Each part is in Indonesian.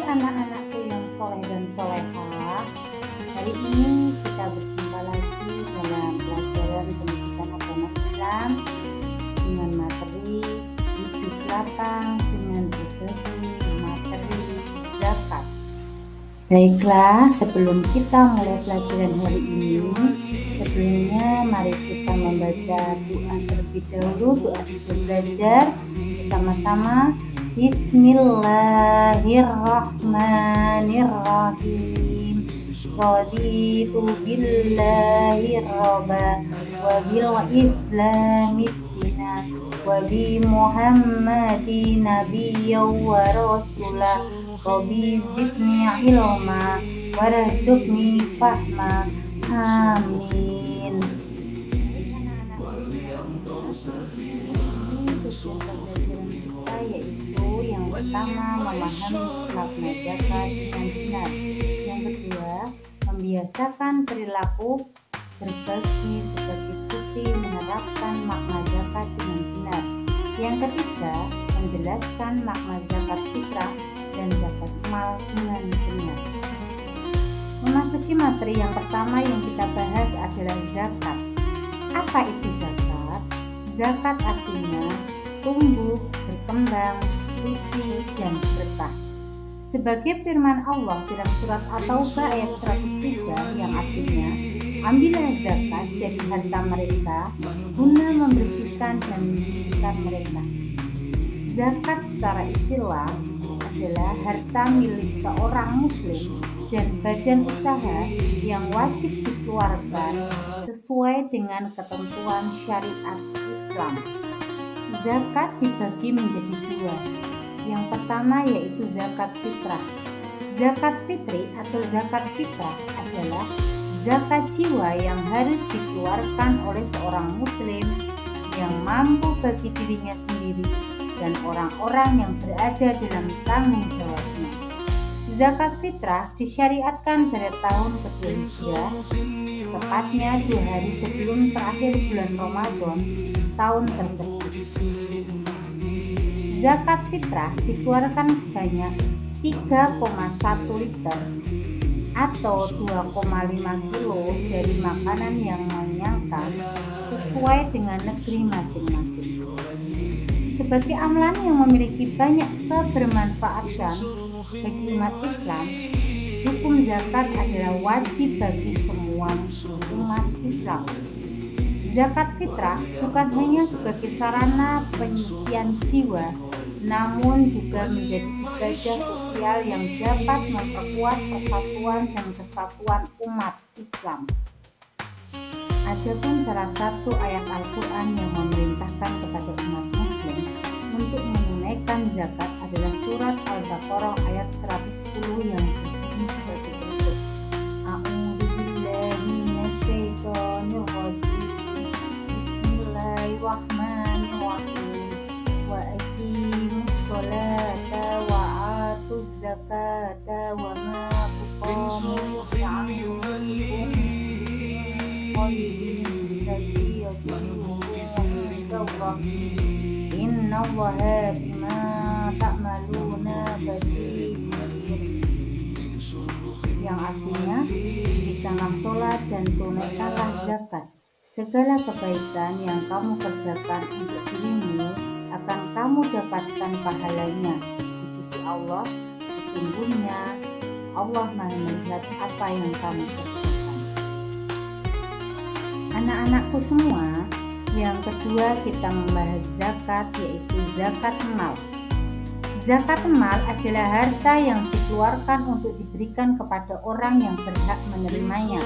anak-anakku yang soleh dan solehah, hari ini kita berjumpa lagi dalam pelajaran pendidikan agama Islam dengan materi hidup lapang dengan berbagi materi zakat. Baiklah, sebelum kita mulai pelajaran hari ini, sebelumnya mari kita membaca doa terlebih dahulu, doa sebelum belajar bersama-sama. Bismillahirrahmanirrahim. Raditu billahi rabba wa bil islami dina wa bi muhammadin nabiyyan wa rasulah. Rabbi zidni ilma warzuqni fahma. Amin. Tujuan pembelajaran kita yaitu yang pertama memahami makna zakat dengan benar, yang kedua membiasakan perilaku berbagi sebagai bukti menerapkan makna zakat dengan benar, yang ketiga menjelaskan makna zakat fitrah dan zakat mal dengan benar. Memasuki materi yang pertama yang kita bahas adalah zakat. Apa itu zakat? Zakat artinya tumbuh, berkembang, suci, dan berkah. Sebagai firman Allah dalam surat At-Taubah ayat 103 yang artinya, ambillah zakat dari harta mereka guna membersihkan dan menyucikan mereka. Zakat secara istilah adalah harta milik seorang muslim dan badan usaha yang wajib dikeluarkan sesuai dengan ketentuan syariat Islam. Zakat dibagi menjadi dua. Yang pertama yaitu zakat fitrah. Zakat fitri atau zakat fitrah adalah zakat jiwa yang harus dikeluarkan oleh seorang muslim yang mampu bagi dirinya sendiri dan orang-orang yang berada dalam tanggung jawabnya. Zakat fitrah disyariatkan pada tahun kedua Hijrah, tepatnya 2 hari sebelum terakhir bulan Ramadan tahun tersebut. Zakat fitrah dikeluarkan sebanyak 3,1 liter atau 2,5 kilo dari makanan yang mengenyangkan sesuai dengan negeri masing-masing. Sebagai amalan yang memiliki banyak kebermanfaatan bagi umat Islam, hukum zakat adalah wajib bagi semua umat Islam. Zakat fitrah bukan hanya sebagai sarana penyucian jiwa, namun juga menjadi ibadah sosial yang dapat memperkuat persatuan dan kesatuan umat Islam. Adapun salah satu ayat Al-Quran yang memerintahkan kepada umat Muslim untuk menunaikan zakat adalah surat Al-Baqarah ayat 110 yang berbunyi sebagai berikut. A'udzubillahi minasyaitonirrajim. Bismillahirrahmanirrahim. Wa aqimus sholata wa atuz zakata wa ma tuqamu Innallaha bima ta'maluna basir, yang artinya dirikanlah sholat dan tunaikanlah zakat. Segala kebaikan yang kamu kerjakan untuk dirimu akan kamu dapatkan pahalanya di sisi Allah. Sesungguhnya Allah Maha melihat apa yang kamu kerjakan. Anak-anakku semua, yang kedua kita membahas zakat, yaitu zakat mal. Zakat mal adalah harta yang dikeluarkan untuk diberikan kepada orang yang berhak menerimanya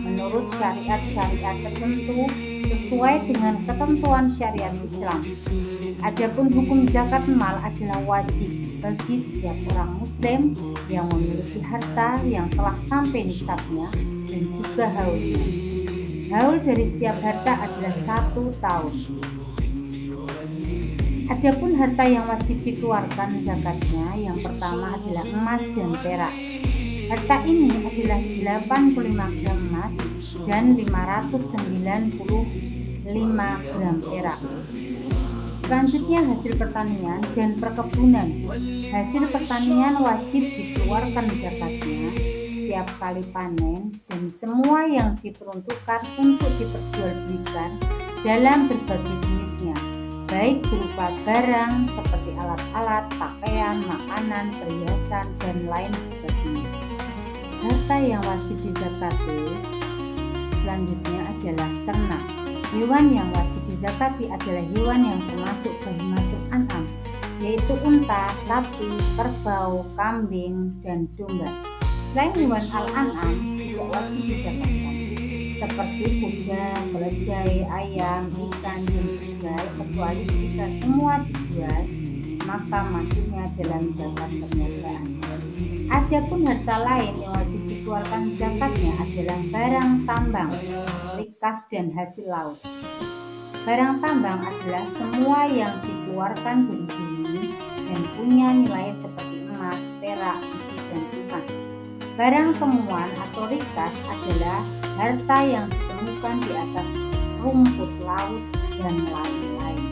menurut syariat-syariat tertentu sesuai dengan ketentuan syariat Islam. Adapun hukum zakat mal adalah wajib bagi setiap orang muslim yang memiliki harta yang telah sampai nisabnya dan juga haulnya. Haul dari setiap harta adalah 1 tahun. Adapun harta yang wajib dikeluarkan zakatnya, yang pertama adalah emas dan perak. Harta ini adalah 85 gram emas dan 595 gram perak. Selanjutnya hasil pertanian dan perkebunan. Hasil pertanian wajib dikeluarkan zakatnya setiap kali panen dan semua yang diperuntukkan untuk diperjualbelikan dalam berbagai jenisnya, baik berupa barang seperti alat-alat, pakaian, makanan, perhiasan, dan lain sebagainya. Harta yang wajib dizakati selanjutnya adalah ternak. Hewan yang wajib dizakati adalah hewan yang termasuk bahimatul an'am, yaitu unta, sapi, kerbau, kambing, dan domba. Selain hewan al-an'am juga wajib dizakatkan, seperti kuda, keledai, ayam, ikan, dan tunggal, kecuali jika semua dijual, maka masuknya dalam zakat perniagaan. Adapun harta lain yang wajib dikeluarkan zakatnya adalah barang tambang, rikas, dan hasil laut. Barang tambang adalah semua yang dikeluarkan dari bumi dan punya nilai seperti emas, perak, besi, dan timah. Barang temuan atau rikas adalah harta yang ditemukan di atas rumput laut dan lain-lain.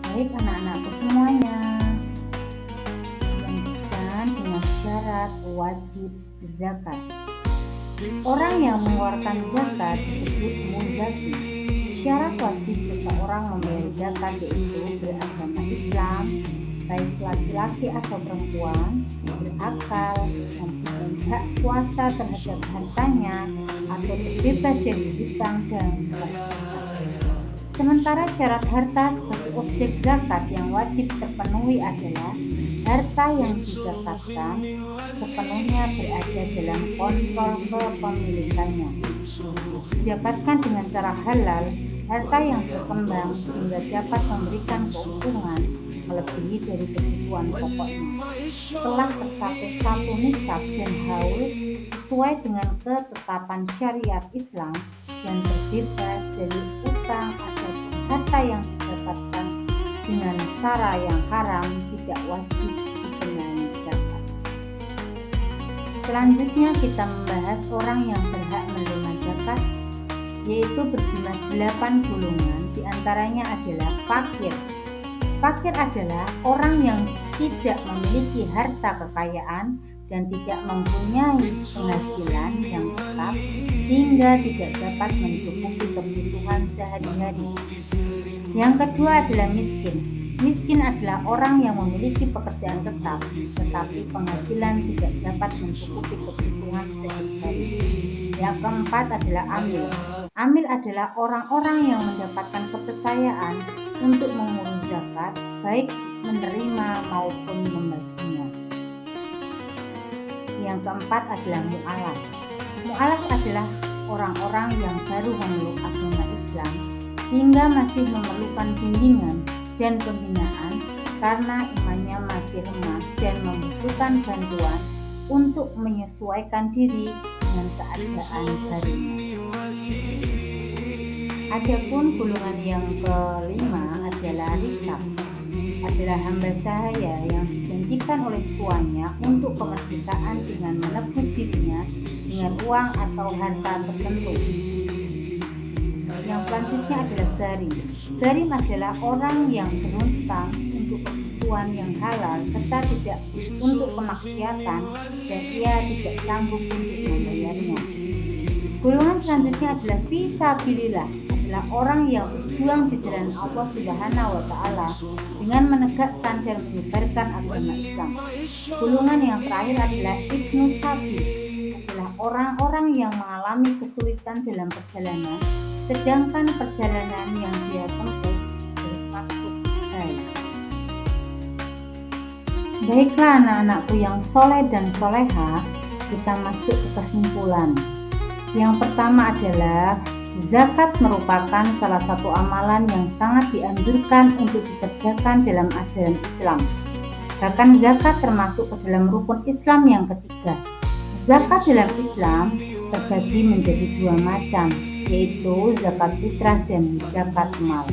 Baik anak-anakku semuanya, lanjutkan dengan syarat wajib zakat. Orang yang mengeluarkan zakat disebut muzaki. Syarat wajib seseorang membayar zakat yaitu beragama Islam, baik laki-laki atau perempuan, berakal, mempunyai hak kuasa terhadap hartanya, atau terbebas dari hutang dan kewajiban. Sementara syarat harta sebagai objek zakat yang wajib terpenuhi adalah harta yang dizakatkan sepenuhnya berada dalam kontrol kepemilikannya, didapatkan dengan cara halal, harta yang berkembang sehingga dapat memberikan keuntungan melebihi dari kebutuhan pokoknya, telah tercapai satu nisab dan haul sesuai dengan ketetapan syariat Islam, dan terbebas dari utang atau harta yang didapatkan dengan cara yang haram tidak wajib dikenai zakat. Selanjutnya kita membahas orang yang berhak menerima zakat, yaitu berjumlah 8 golongan, diantaranya adalah fakir. Fakir adalah orang yang tidak memiliki harta kekayaan dan tidak mempunyai penghasilan yang tetap sehingga tidak dapat mencukupi kebutuhan sehari-hari. Yang kedua adalah miskin. Miskin adalah orang yang memiliki pekerjaan tetap tetapi penghasilan tidak dapat mencukupi kebutuhan sehari-hari. Yang keempat adalah amil. Amil adalah orang-orang yang mendapatkan kepercayaan untuk mengurus zakat, baik menerima maupun membaginya. Yang keempat adalah mu'alaf. Mu'alaf adalah orang-orang yang baru memeluk agama Islam sehingga masih memerlukan bimbingan dan pembinaan karena imannya masih lemah dan membutuhkan bantuan untuk menyesuaikan diri dengan keadaan barunya. Adapun golongan yang kelima adalah rikab, adalah hamba sahaya yang dijanjikan oleh tuannya untuk kemerdekaan dengan menebus dirinya dengan uang atau harta tertentu. Yang selanjutnya adalah zarim. Zarim adalah orang yang berhutang untuk kebutuhan yang halal serta tidak untuk kemaksiatan dan ia tidak sanggup untuk membayarnya. Golongan selanjutnya adalah fisabilillah, adalah orang yang berjuang di jalan Allah Subhanahu wa Ta'ala dengan menegakkan dan menyebarkan agama Islam. Golongan yang terakhir adalah ibnu sabil, adalah orang-orang yang mengalami kesulitan dalam perjalanan sedangkan perjalanan yang dia tempuh bermaksud baik. Baiklah anak-anakku yang soleh dan soleha, kita masuk ke kesimpulan. Yang pertama adalah zakat merupakan salah satu amalan yang sangat dianjurkan untuk dikerjakan dalam ajaran Islam. Bahkan zakat termasuk ke dalam rukun Islam yang ketiga. Zakat dalam Islam terbagi menjadi dua macam, yaitu zakat fitrah dan zakat mal.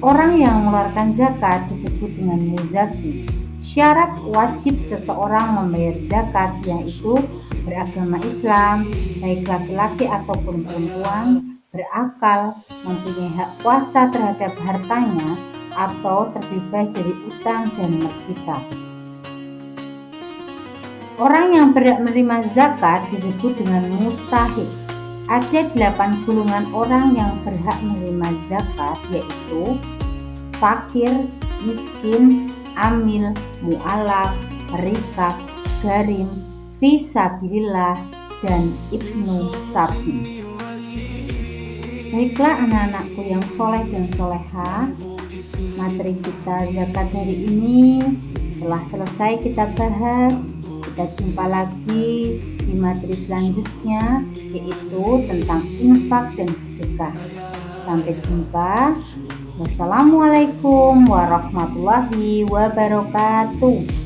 Orang yang mengeluarkan zakat disebut dengan muzaki. Syarat wajib seseorang membayar zakat yaitu beragama Islam, baik laki-laki ataupun perempuan, berakal, mempunyai hak kuasa terhadap hartanya, atau terbebas dari utang dan mergita. Orang yang berhak menerima zakat disebut dengan mustahik. Ada 8 golongan orang yang berhak menerima zakat, yaitu fakir, miskin, amil, mu'alaf, rikab, garim, fisabilillah, dan ibnu sabil. Baiklah anak-anakku yang soleh dan soleha, materi kita zakat hari ini telah selesai kita bahas. Kita jumpa lagi di materi selanjutnya, yaitu tentang infak dan sedekah. Sampai jumpa. Wassalamualaikum warahmatullahi wabarakatuh.